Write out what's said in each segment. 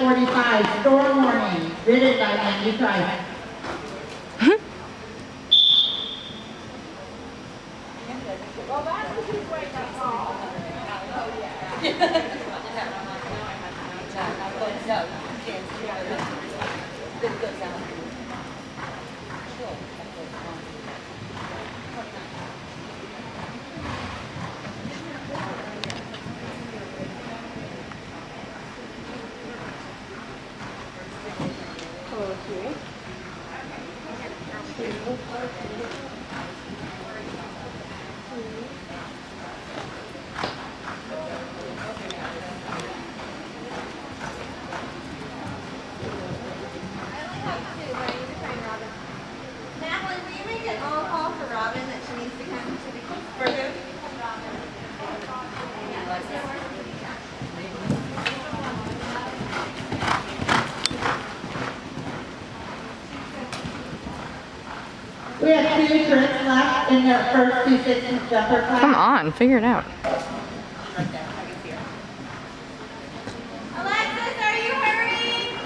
45, Storm Warning, written by Mandy Price. We have 2 trips left in their first 2 6 jumper class. Come on, figure it out. Alexis, are you hurrying?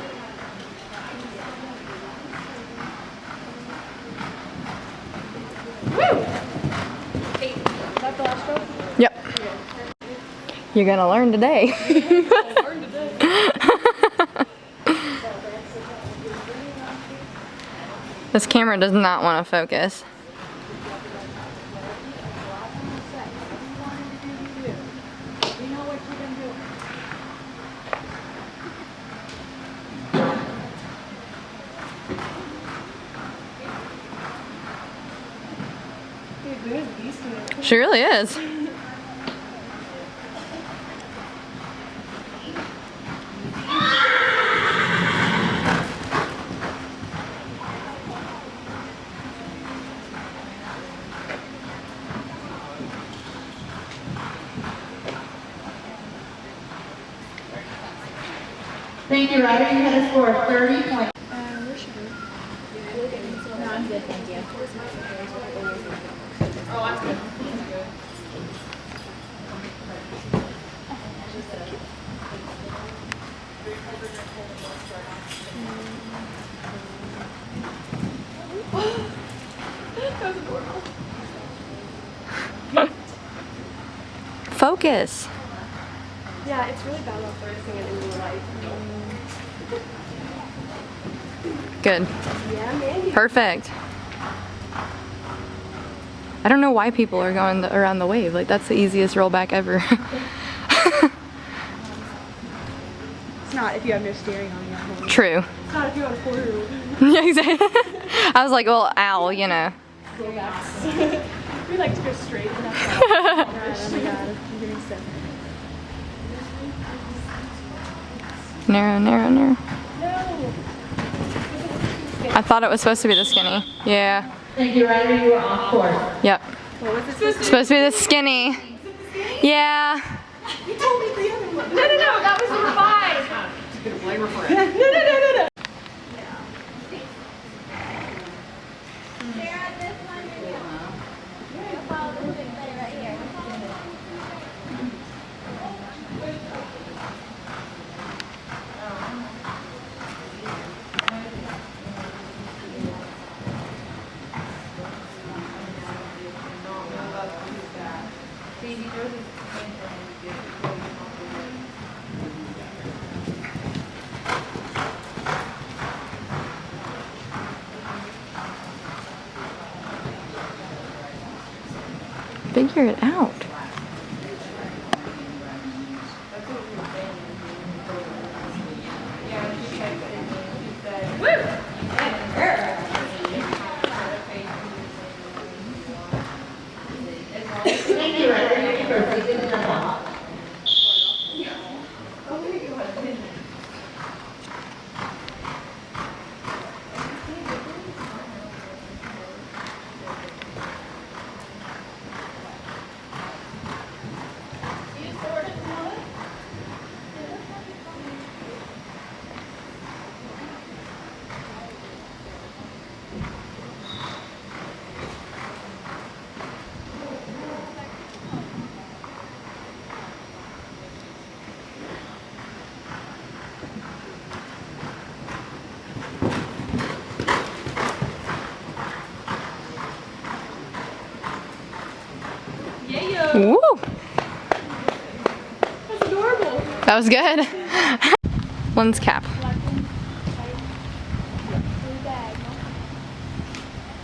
Woo! Is that the last stroke? Yep. You're gonna learn today. This camera does not want to focus. She really is. Thank you, Ryder. You had a score of 30 points. Where should we? No, I'm good, thank you. Oh, I'm good. Focus. Yeah, it's really bad about focusing it in real life. Good. Yeah, Mandy. Perfect. I don't know why people are going around the wave. Like, that's the easiest rollback ever. It's not if you have no steering on you. True. It's not if you have a 4-year-old. Yeah, exactly. I was like, well, ow, you know. Rollbacks. We like to go straight. And that's all. Oh my god, I'm getting sick. Narrow, narrow, narrow. No. I thought it was supposed to be the skinny. Yeah. Thank you, Ryder. You were off course. Yep. What was it supposed to be? Supposed to be the skinny. Yeah. You told me the other one. No, that was number 5. Get a flavor for it. No. Figure it out. Thank you, Ryder. You can proceed to the jump off. Woo! That's adorable. That was good. One's cap.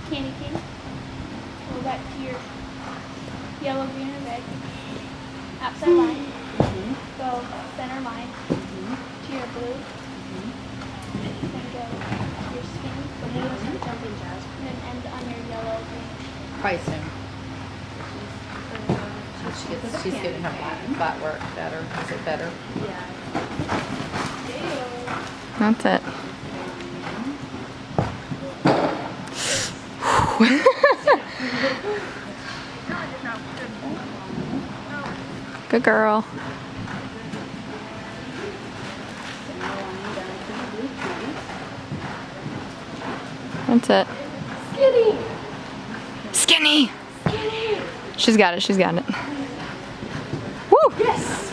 Candy cane. Go back to your yellow, green, and red. Outside line. Go center line. To your blue. Then go to your skin. And then end on your yellow, green. Pricing. She's getting her flat work better. Is it better? That's it. Good girl. That's it. Skinny. She's got it. She's got it. Woo! Yes!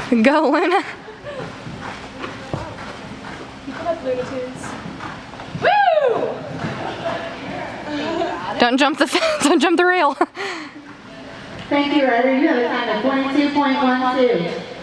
Go, Luna. People have Looney Tunes. Woo! Don't jump the don't jump the rail. Thank you, Ryder. You have a time of 22.12.